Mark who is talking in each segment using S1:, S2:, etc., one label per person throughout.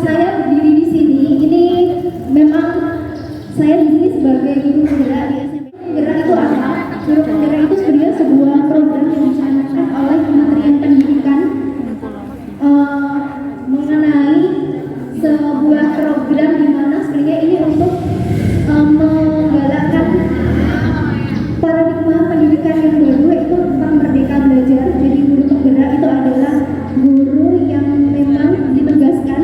S1: Saya berdiri di sini. Ini memang saya di sini sebagai guru penggerak di SMP. Penggerak itu apa? Guru penggerak itu sebenarnya sebuah program yang dicanangkan oleh Kementerian Pendidikan mengenai sebuah program di mana sebenarnya ini untuk menggalakkan paradigma pendidikan yang baru, yaitu tentang merdeka belajar. Jadi guru penggerak itu adalah guru yang memang ditugaskan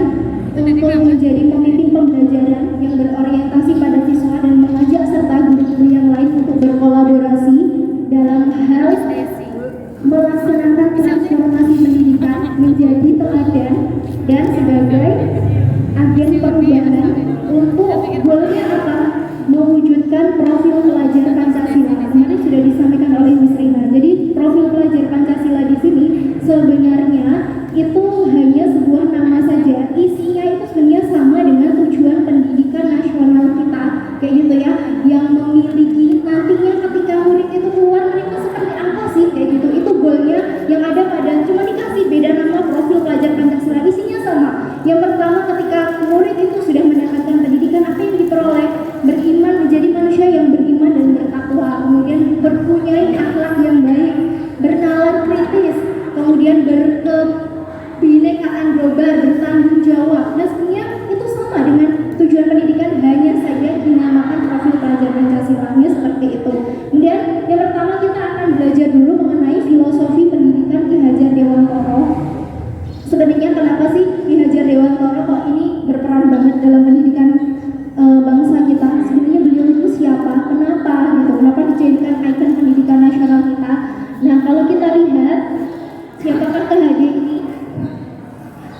S1: untuk menjadi pemimpin pembelajaran yang berorientasi pada siswa dan mengajak serta guru-guru yang lain untuk berkolaborasi dalam hal melaksanakan transformasi pendidikan menjadi teladan dan sebagai agen perubahan untuk goalnya apa? Mewujudkan profil pelajar Pancasila. Kemarin sudah disampaikan oleh Miss Rina. Jadi profil pelajar Pancasila di sini sebenarnya itu hanya sebuah nama saja. Isinya itu sebenarnya sama dengan tujuan pendidikan nasional kita, kayak gitu ya, yang memiliki nantinya ketika murid itu keluar mereka seperti apa sih, kayak gitu. Itu goalnya yang ada pada, cuma dikasih beda nama profil pelajar Pancasila, isinya sama. Yang pertama, ketika murid itu sudah mendapatkan pendidikan, apa yang diperoleh? Beriman, menjadi manusia yang beriman dan bertakwa, kemudian mempunyai akhlak yang baik, bernalar kritis, kemudian berkebinekaan global, bertanggung jawab. Nah, sebenarnya itu sama dengan tujuan pendidikan, hanya saja dinamakan profil pelajar Pancasila-nya seperti itu. Kemudian yang pertama kita akan belajar dulu mengenai filosofi pendidikan Ki Hajar Dewantara. Sebenarnya kenapa sih Ki Hajar Dewantara kok ini berperan banget dalam pendidikan bangsa kita? Sebenarnya beliau itu siapa? Kenapa gitu? Kenapa dijadikan ikon pendidikan nasional kita? Nah, kalau kita lihat siapakah Ki Hajar ini?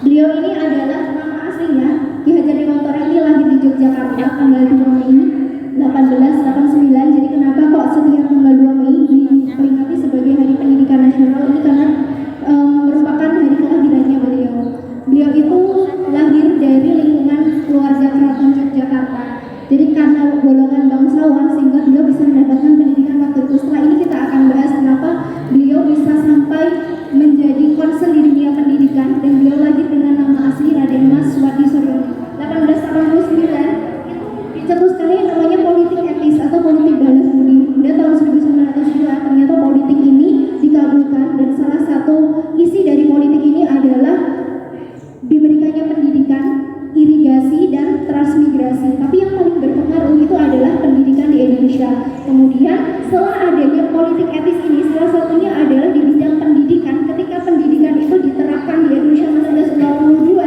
S1: Beliau ini adalah nama aslinya Ki Hajar Dewantara ini lahir di Yogyakarta tanggal 2 Mei 1889. Jadi kenapa kok setiap tanggal 2 Mei diperingati sebagai Hari Pendidikan Nasional? Ini karena merupakan hari kelahirannya beliau. Beliau itu lahir dari lingkungan keluarga keraton Yogyakarta. Jadi karena golongan bangsawan sehingga beliau bisa mendapatkan pendidikan waktu itu. Setelah ini kita akan bahas kenapa beliau bisa sampai menjadi konsul di dunia pendidikan, dan beliau lahir dengan nama asli Raden Mas Suwadi Suryono. 1889 itu dicetuskan yang namanya politik etis atau politik balas budi. Kemudian tahun 1902 ternyata politik ini dikabulkan, dan salah satu isi dari politik ini adalah diberikannya pendidikan, irigasi, dan transmigrasi. Tapi yang paling berpengaruh itu adalah pendidikan di Indonesia. Kemudian setelah adanya politik etis ini, salah satunya adalah di bidang pendidikan. Ketika pendidikan itu diterapkan di Indonesia 1992,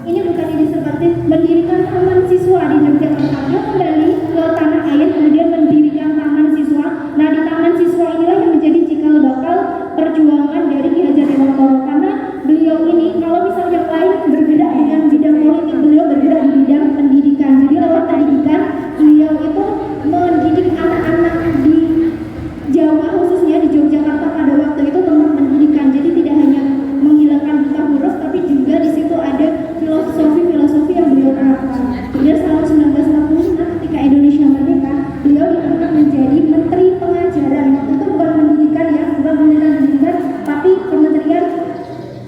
S1: ini bukan ini seperti mendirikan taman siswa di Yogyakarta. Dia kembali ke tanah air, kemudian mendirikan taman siswa. Nah, di taman siswa inilah yang menjadi cikal bakal perjuangan dari Ki Hajar Dewantara, karena beliau ini kalau misalnya yang lain bergerak dengan bidang politik, beliau bergerak di bidang pendidikan. Jadi lewat pendidikan beliau itu mendidik anak-anak di Jawa, khususnya di Yogyakarta pada waktu itu tentang pendidikan. Jadi tidak hanya menghilangkan buta huruf, tapi juga di situ ada filosofi yang beliau terapkan. Kemudian tahun 1946 ketika Indonesia merdeka, beliau diangkat menjadi Menteri Pengajaran. Waktu itu bukan pendidikan ya, bukan Kementerian Pendidikan, tapi Kementerian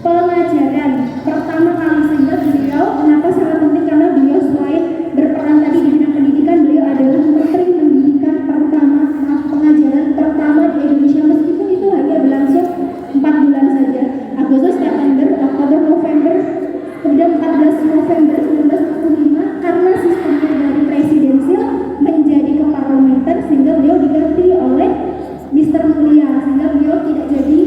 S1: Pengajaran pertama kali. Sehingga beliau kenapa sangat penting, karena beliau selain berperan tadi di bidang pendidikan, beliau adalah Menteri Pendidikan pertama, pengajaran pertama di Indonesia, meskipun itu hanya berlangsung 4 bulan saja, Agustus, September, Oktober, November. Kemudian 14 November 1945 karena sistemnya dari presidensil menjadi keparlementer, sehingga beliau diganti oleh Mr. Mulia, sehingga beliau tidak jadi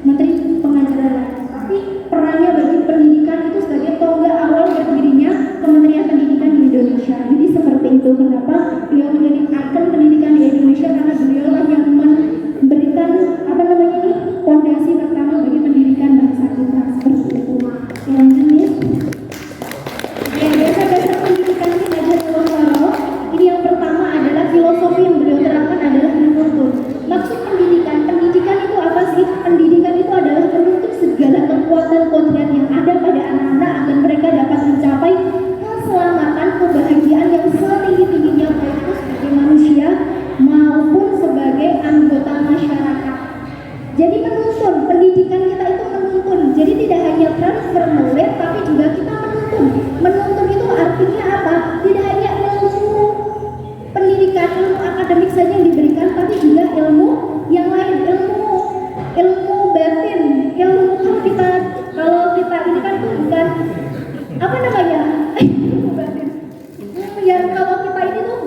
S1: Menteri Pengajaran. Tapi perannya bagi pendidikan itu sebagai tonggak awal berdirinya Kementerian Pendidikan di Indonesia. Jadi seperti itu kenapa beliau menjadi ikon pendidikan di Indonesia, karena beliau lah yang memberikan fondasi pertama bagi pendidikan bangsa kita. Seperti itu. Lanjut nih. Dasar-dasar pendidikan Ki Hajar Dewantara. Ini yang pertama adalah filosofi yang beliau terapkan adalah menuntun. Maksud pendidikan itu apa sih? Pendidikan itu adalah menuntut segala kekuatan kodrat yang ada pada anak-anak agar mereka dapat mencapai keselamatan, kebahagiaan yang setinggi-tingginya, baik itu sebagai manusia maupun sebagai anggota masyarakat. Jadi menuntun, pendidikan kita itu menuntun. Jadi tidak hanya transfer knowledge, juga kita menuntun itu artinya apa? Tidak hanya ilmu pendidikan, ilmu akademik saja yang diberikan, tapi juga ilmu yang lain, ilmu batin, ilmu kalau kita ini kan bukan apa namanya ilmu batin yang kalau kita ini tuh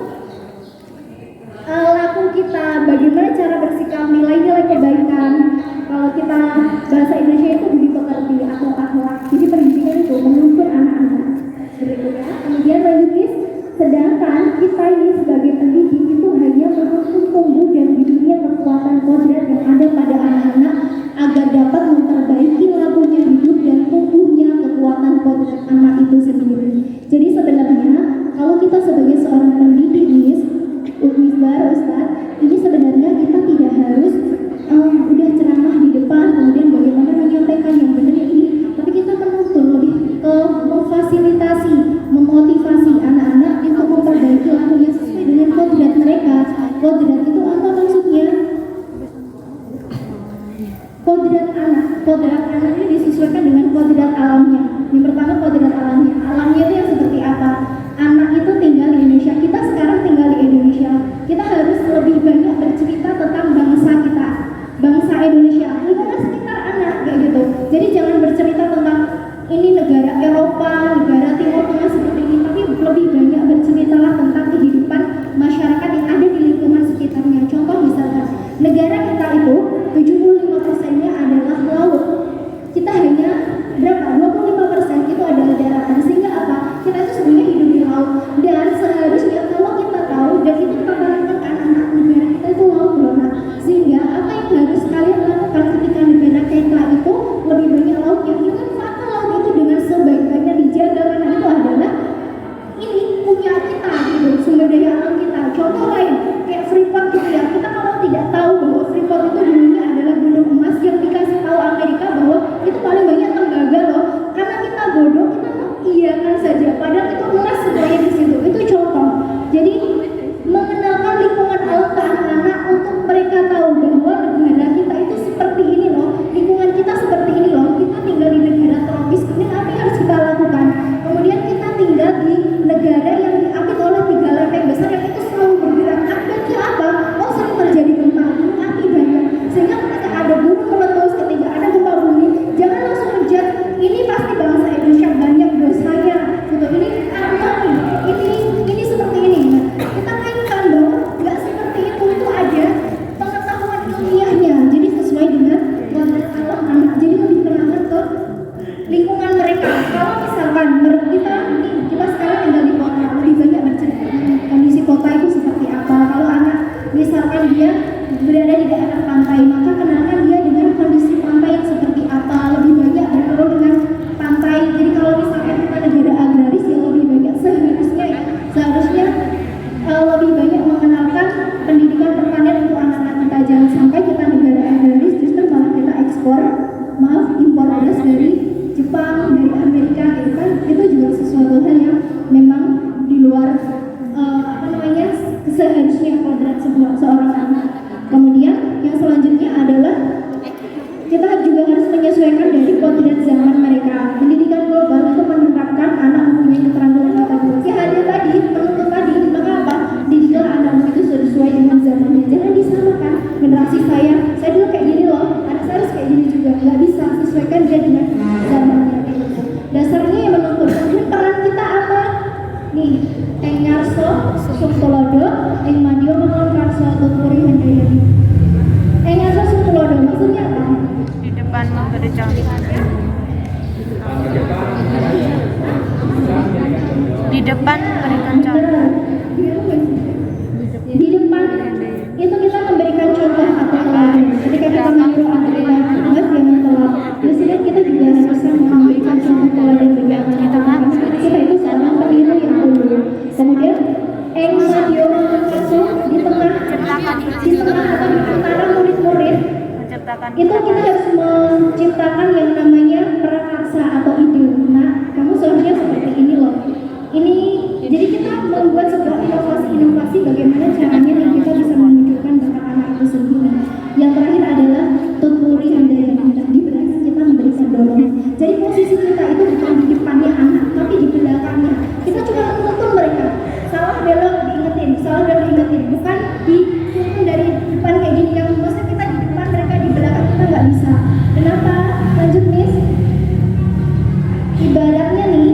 S1: laku kita, bagaimana cara bersikap, nilai-nilai kebaikan. Kalau kita bahasa Indonesia itu budi pekerti atau akhlak. Jadi pendidikan itu menuntun anak-anak. Berikutnya, kemudian lanjut, sedangkan kita ini sebagai pendidik itu hanya menuntun tumbuh dan bimbingnya kekuatan kodrat yang ada pada anak-anak agar dapat memperbaiki lakunya hidup dan tumbuhnya kekuatan kodrat anak itu sendiri. Jadi sebenarnya kalau kita sebagai seorang pendidik Ustaz, ini sebenarnya kita tidak harus udah ceramah di depan kemudian bagaimana menyampaikan yang benar ini, tapi kita menuntun lebih ke memfasilitasi, memotivasi anak-anak untuk memperbaiki lakunya sesuai dengan kodrat mereka. Kodrat itu apa maksudnya? Kodrat anak ini disesuaikan dengan kodrat alamnya. Yang pertama kodrat alamnya. Alamnya itu yang seperti apa? Anak itu tinggal di Indonesia. Kita sekarang tinggal di Indonesia. Kita harus lebih banyak bercerita tentang bangsa kita, bangsa Indonesia, lingkungan sekitar anak kayak gitu. Jadi jangan bercerita tentang ini negara Eropa, negara Timur Tengah seperti ini, tapi lebih banyak berceritalah tentang kehidupan masyarakat yang ada di lingkungan sekitarnya. Contoh misalkan negara kita itu 75%-nya adalah laut. Kita hanya berapa? 25% itu adalah daratan. Sehingga apa? Kita itu sebenarnya hidup di laut. Dan seharusnya kalau kita tahu dan itu kita tanamkan ke anak-anak negara kita itu laut loh. Nah, sehingga apa yang harus kalian lakukan ketika negara kita itu lebih banyak lautnya? Jangan fakta laut itu dengan sebaik-baiknya dijaga, karena itu adalah ini punya kita gitu, sumber daya alam kita. Contoh lain kayak Freeport gitu ya. Kita kalau tidak tahu bahwa Freeport itu dulunya adalah gunung emas yang dikasih tahu Amerika bahwa itu paling banyak tembaga loh. Karena kita bodoh, kita mengiyakan saja. Padahal itu emas sebenarnya di situ. Itu contoh. Jadi mengenalkan lingkungan alam ke anak-anak untuk mereka tahu bahwa negara kita itu seperti ini loh, lingkungan kita seperti ini loh. Kita tinggal di negara tropis, kemudian apa yang harus kita lakukan? Kemudian kita tinggal di negara yang diapit oleh 3 lempeng besar yang itu selalu bergerak. Akibatnya apa? Oh, sering terjadi gempa, api banyak. Sehingga ketika ada gunung meletus, ketika ada gempa bumi, jangan langsung ngejat ini pasti bangsa Indonesia banyak dosanya gitu. Ini seperti ini. Nah, kita mainkan bahwa nggak seperti itu ada pengetahuan ilmiahnya. Jadi sesuai dengan kodrat alam anak. Jadi lebih kenangan ke lingkungan mereka. Kalau misalkan kita sekarang tinggal di kota, lebih banyak bercerita kondisi kota itu seperti apa. Kalau anak misalkan dia berada di daerah pantai, maka kenalkan dia dengan kondisi pantai yang seperti apa. Lebih banyak bergaul dengan pantai. Jadi kalau misalkan kita negara agraris, ya lebih banyak seharusnya lebih banyak mengenalkan pendidikan pertanian untuk anak-anak kita. Jangan sampai kita negara agraris justru malah kita impor beras dari Jepang, dari Amerika gitu kan. Itu juga sesuatu hal yang memang di luar seharusnya kodrat seorang anak. Kemudian yang selanjutnya adalah kita juga harus menyesuaikan dari kodrat zaman mereka. Pendidikan global itu menerapkan anak mempunyai keterampilan kapabilitas yang ada tadi, penuntut tadi. Maka apa? Didiklah anakmu itu sesuai dengan zamannya. Jangan disamakan generasi saya dulu kayak gini loh, anak saya harus kayak gini juga. Nggak bisa, sesuaikan dia dengan zamannya. Dasarnya yang menuntut. Kemudian peran kita apa? Nih, Eng Ngarso, Sumtulodo, Eng Madio, Mengon Karso, Tuturi, Handayani. Eng Ngarso, Sumtulodo, maksudnya apa?
S2: Di depan memberikan di depan memberikan contoh.
S1: Di depan itu kita memberikan contoh atau teladan. Ketika kita menyuruh anak-anak jangan telat. Biasanya kita juga harus memberikan contoh teladan bagi anak-anak. Kita itu seorang peniru yang dulu. Kemudian Eng Madio Mengarso di tengah atau di antara murid-murid itu kita harus menciptakan yang namanya prakarsa atau ide. Nah, kamu seharusnya seperti ini loh. Ini jadi kita membuat Ibaratnya nih,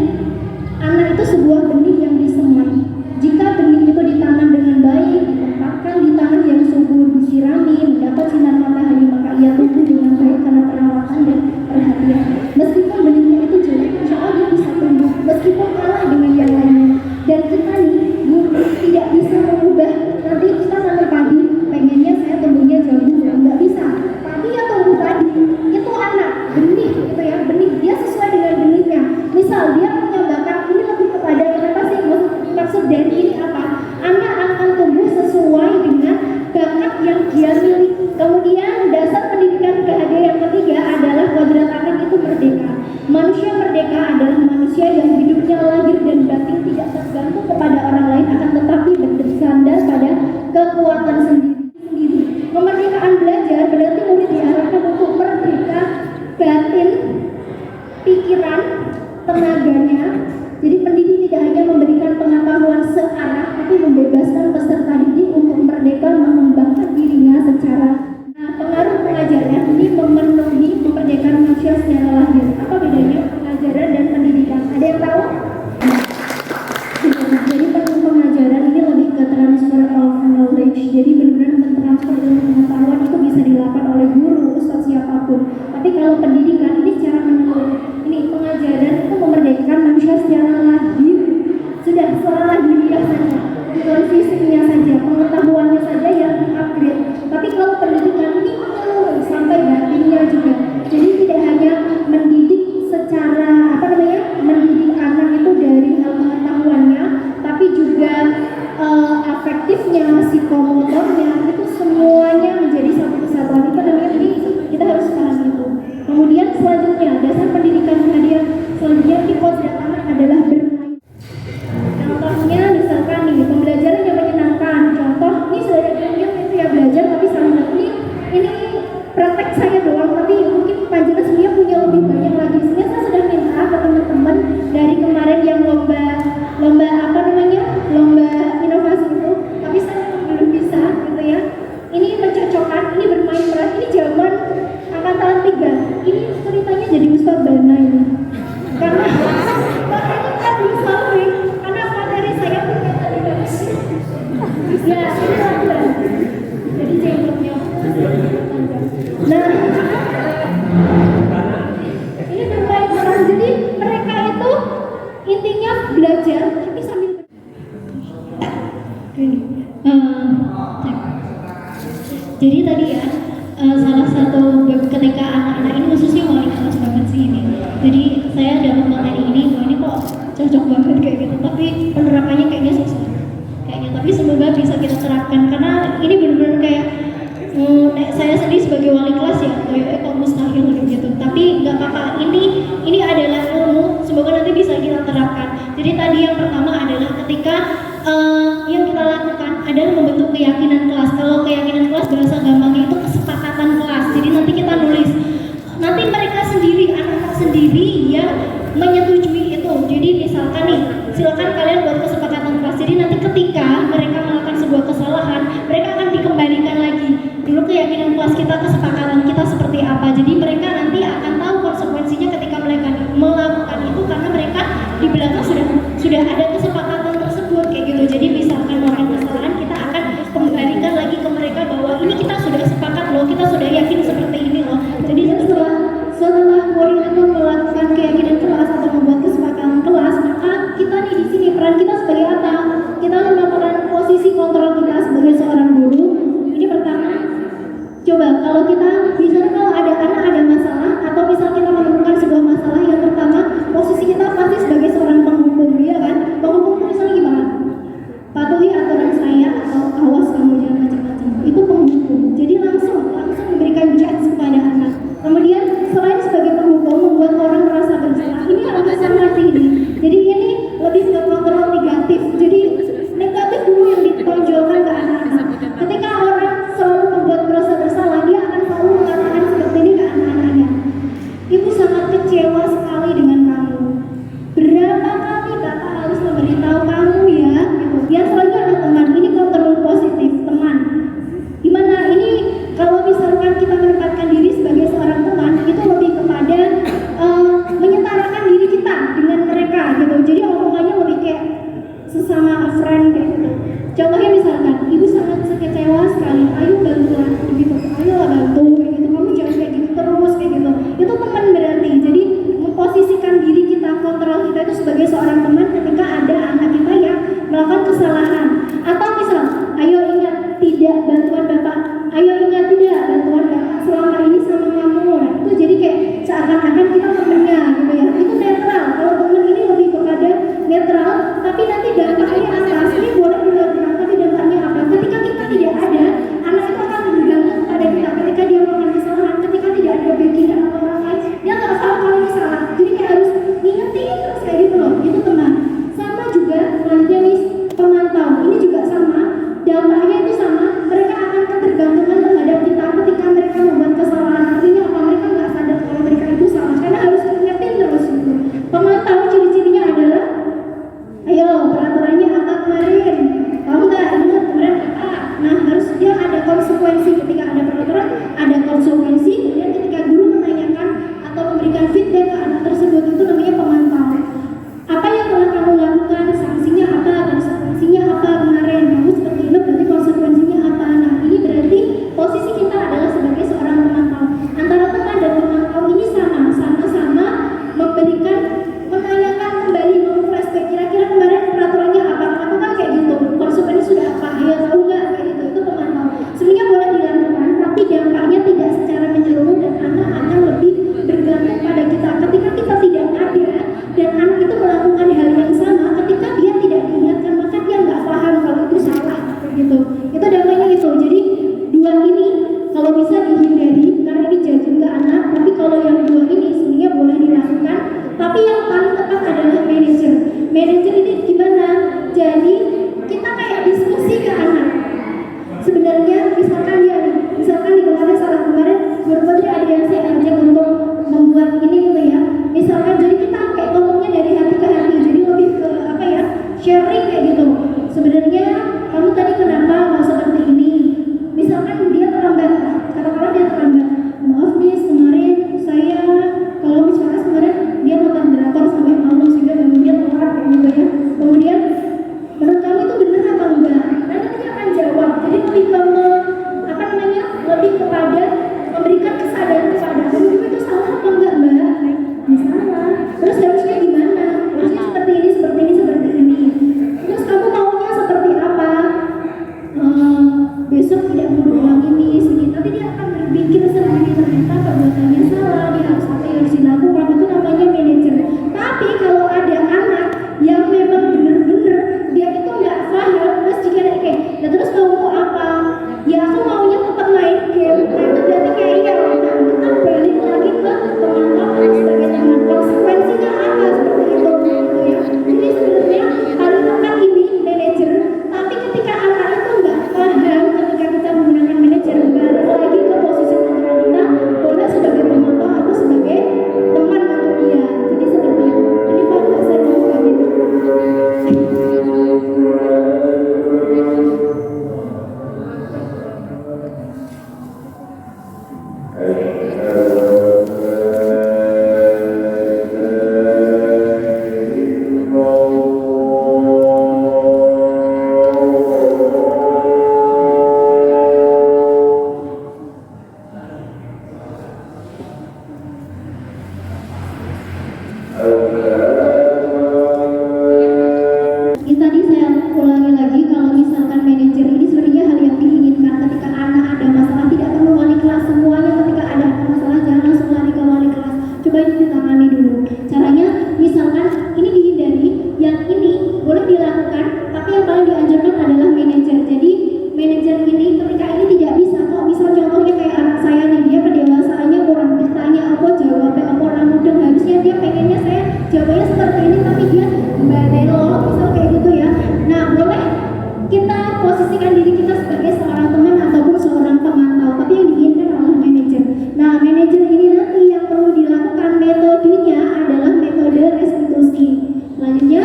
S1: anak itu sebuah benih yang disemai. Jika benih itu ditanam dengan baik, ditempatkan di tanah yang subur, disirami, mendapat sinar matahari, maka ia tumbuh dengan baik karena perawatan dan perhatian. Meskipun benihnya itu jelek, insya Allah dia bisa tumbuh. Meskipun kalah dengan yang lainnya. Dan kita nih, tidak bisa mengubah. Nanti kita nanam padi, pengennya saya tumbuhnya jauh, nggak bisa. Padi yang tumbuh padi, itu anak, benih gitu ya, benih. Dia sesuai dengan benihnya. Misal dia punya bakat, ini lebih kepada apa sih maksud dari ini apa? Anak akan tumbuh sesuai dengan bakat yang dia miliki. Kemudian dasar pendidikan KHD yang ketiga adalah kodrat anak itu merdeka. Manusia merdeka adalah manusia yang hidupnya lahir dan batin tidak tergantung kepada orang lain, akan tetapi bersandar pada kekuatan sendiri. Kemerdekaan belajar berarti murid diharapkan untuk merdeka batin, pikiran, tenaganya. Jadi pendidik tidak hanya memberikan pengetahuan searah, tapi membebaskan peserta didik untuk merdeka mengembangkan dirinya secara pengaruh pengajaran ini memenuhi memerdekakan manusia secara lahir. Apa bedanya pengajaran dan pendidikan? Ada yang tahu? Jadi pengajaran ini lebih ke transfer of knowledge. Jadi benar-benar mentransfer ilmu pengetahuan itu bisa dilakukan oleh guru, ustadz siapapun. Tapi kalau pendidikan ini secara menurut ini pengajaran itu memerdekakan manusia secara lahir. Sudah secara lahiriah saja, bukan fisiknya saja, pengetahuannya saja yang upgrade. Tapi kalau pendidikan ini menyeluruh sampai batinnya juga. Jadi tidak hanya mendidik secara mendidik anak itu dari hal pengetahuannya, tapi juga afektifnya, psikomotornya itu semuanya menjadi satu kesatuan. Itu namanya ini kita harus paham itu. Kemudian selanjutnya dasar pendidikan hadiah selanjutnya di kodrat anak adalah bermain. Contohnya misalkan nih pembelajaran yang menyenangkan. Contoh ini sudah ada itu ya belajar tapi sama ini praktek saya doang, tapi mungkin Panjana sebenarnya punya lebih banyak lagi. Sehingga saya sudah minta ke teman-teman dari kemarin yang lomba inovasi itu, tapi saya belum bisa gitu ya. Ini mencocokkan, ini bermain peran, ini zaman angkatan 3. Ini ceritanya jadi Ustaz Bana ini. Karena makanya kan bisa karena materi saya punya tadi bagus. Ya, ini lakukan. Jadi jenglotnya. Nah, ini bermain peran. Jadi mereka itu intinya belajar tapi sambil jadi tadi ya salah satu ketika anak-anak ini khususnya wali kelas banget sih ini. Jadi saya dapat materi ini, wah ini kok cocok banget kayak gitu. Tapi penerapannya kayaknya susah. Tapi semoga bisa kita terapkan karena ini benar-benar kayak saya sendiri sebagai wali kelas ya kok mustahil gitu. Tapi nggak apa-apa. Ini adalah ilmu. Semoga nanti bisa kita terapkan. Jadi tadi yang pertama adalah ketika yang kita lakukan adalah membentuk keyakinan kelas. Kalau keyakinan kelas bahasa gampangnya itu kesepakatan kelas. Jadi nanti kita nulis. Nanti mereka sendiri, anak-anak sendiri yang menyetujui itu. Jadi misalkan nih, silakan kalian buat kesepakatan kelas. Jadi nanti ketika mereka melakukan sebuah kesalahan, mereka akan dikembalikan lagi. Dulu keyakinan kelas kita, kesepakatan kita seperti apa. Jadi mereka nanti akan tahu konsekuensinya ketika mereka melakukan itu karena mereka di belakang sudah ada kesepakatan tersebut kayak gitu. Jadi misalkan melakukan kesalahan, kita akan kembalikan lagi ke mereka bahwa ini kita sudah sepakat loh, kita sudah yakin seperti ini loh. Jadi setelah murid itu melakukan keyakinan kelas atau membuat kesepakatan kelas, maka kita nih di sini peran kita sebagai apa? Kita melakukan posisi kontrol kita sebagai seorang guru. Ini pertama, coba kalau kita misalnya kalau ada anak ada masalah atau misal kita menemukan sebuah masalah, yang pertama posisi kita pasti sebagai seorang penghukum, ya kan? kita kontrol kita itu sebagai seorang teman ketika ada anak kita yang melakukan kesalahan. Atau misal, ayo ingat tidak bantuan bapak, ayo ingat tidak bantuan bapak selama ini sama kamu. Nah, itu jadi kayak seakan-akan kita temennya gitu ya. Itu netral. Kalau teman ini lebih kepada netral, tapi nanti dampaknya apa? Ini boleh dilakukan, tapi dampaknya apa? Ketika kita tidak ada, anak itu akan bergantung pada kita. Ketika dia melakukan kesalahan, ketika tidak ada backingan atau orang lain, dia nggak tahu kalau ini salah. Jadi kayak harus ngingetin terus kayak gitu loh. Itu teman. Sama juga selanjutnya nih pemantau. Ini juga sama. Dampaknya itu sama. Mereka akan ketergantungan terhadap kita ketika mereka membuat kesalahan. Artinya apa? Mereka nggak sadar kalau mereka itu salah. Karena harus ngingetin terus gitu. Pemantau ciri-cirinya adalah, ayo peraturannya apa kemarin? Tahu nggak? Ingat kemarin apa? Nah, harus dia ada konsekuensi ketika ada peraturan, ada konsekuensi. Kemudian ketika guru menanyakan atau memberikan feedback ke anak tersebut, itu namanya pemantau. Apa yang telah kamu lakukan? Sanksinya apa? Konsekuensinya apa kemarin? Kamu seperti itu berarti konsekuensinya apa? Nah, ini berarti posisi kita adalah sebagai seorang pemantau. Antara teman dan pemantau ini sama-sama memberikan, menanyakan kembali, flashback kira-kira kemarin peraturannya apa? Kenapa kan kayak gitu? Konsekuensi sudah apa? Ya tahu nggak kayak gitu? Itu pemantau. Sebenarnya boleh dilakukan, tapi dampaknya tidak secara menyeluruh dan anak akan lebih bergantung pada kita. Ketika kita tidak ada dan anak itu melakukan hal yang sama, ketika dia tidak diingatkan maka dia nggak paham kalau itu salah gitu. Itu dampaknya itu. Jadi dua ini kalau bisa dihindari karena ini judging ke anak. Tapi kalau yang dua ini sebenarnya boleh dilakukan. Tapi yang paling tepat adalah manajer. Manajer ini gimana? Jadi kita kayak diskusi ke anak. Sebenarnya misalkan di kemarin salah kemarin Guru Putri ada yang saya ajak untuk membuat ini gitu ya. Misalkan jadi kita kayak ngomongnya dari hati ke hati. Jadi lebih ke apa ya? Sharing kayak gitu. Sebenarnya kamu tadi kenapa mau seperti ini? Misalkan dia terlambat, katakanlah dia terlambat. Maaf nih kemarin saya kalau misalkan kemarin dia nonton drakor sampai malam sehingga bangun dia telat kayak gitu ya. Kemudian menurut kamu itu benar apa enggak? Nanti dia akan jawab. Jadi lebih ke lebih kepada memberikan kesadaran kepada kamu itu salah apa enggak mbak? Salah. Terus harusnya gimana? Harusnya seperti ini. Terus kamu maunya seperti apa? Besok tidak mau ulang ini sini. Nanti dia akan berpikir sendiri ternyata perbuatannya salah. Dia harus apa yang harus dilakukan. Itu namanya manajer. Tapi kalau ada anak yang memang benar-benar dia itu nggak paham, terus jika kayak, nah terus kamu mau apa? Ya aku maunya tetap main game. Nah itu berarti kayaknya kita balik lagi ke pemantau sebagai teman. Konsekuensinya apa seperti itu gitu ya. Jadi sebenarnya paling tepat ini manajer. Tapi ketika anak itu nggak paham, ketika kita menggunakan manajer, balik lagi ke posisi kontrol kita, boleh sebagai pemantau atau sebagai teman untuk dia. Jadi seperti itu. Ini Pak nggak saya mau kayak gitu. Ini tadi saya ulangi lagi, kalau misalkan manajer ini sebenarnya hal yang diinginkan ketika anak ada masalah, tidak perlu wali kelas semuanya. Ketika ada masalah jangan langsung lari ke wali kelas, coba ini ditangani dulu. Caranya misalkan ini dihindari, yang ini boleh dilakukan, tapi yang paling dianjurkan adalah manajer. Jadi manajer ini ketika ini tidak bisa, kok misal contohnya kayak anak saya nih, dia kedewasaannya kurang, ditanya apa jawabnya apa orang muda, harusnya dia pengennya saya jawabnya seperti ini, tapi dia belok misal kayak gitu ya. Nah boleh kita posisikan diri kita sebagai seorang teman ataupun seorang pemantau, tapi yang diinginkan adalah manajer. Nah manajer ini nanti yang perlu dilakukan metodenya adalah metode restitusi. Selanjutnya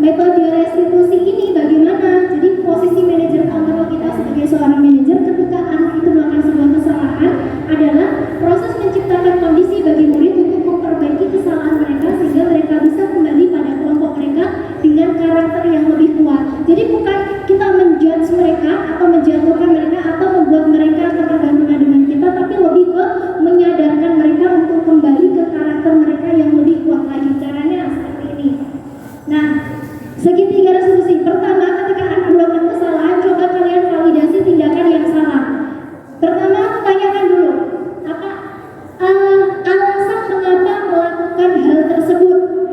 S1: metode restitusi ini bagaimana? Jadi posisi manajer kontrol kita sebagai seorang manajer ketika anak itu melakukan sebuah kesalahan adalah proses menciptakan kondisi bagi murid untuk memperbaiki kesalahan mereka sehingga mereka bisa kembali pada kelompok mereka dengan karakter yang lebih kuat. Jadi bukan kita menjudge mereka atau menjatuhkan mereka atau membuat mereka ketergantungan dengan kita, tapi lebih ke menyadarkan mereka untuk kembali ke karakter mereka yang lebih kuat lagi. Caranya tersebut.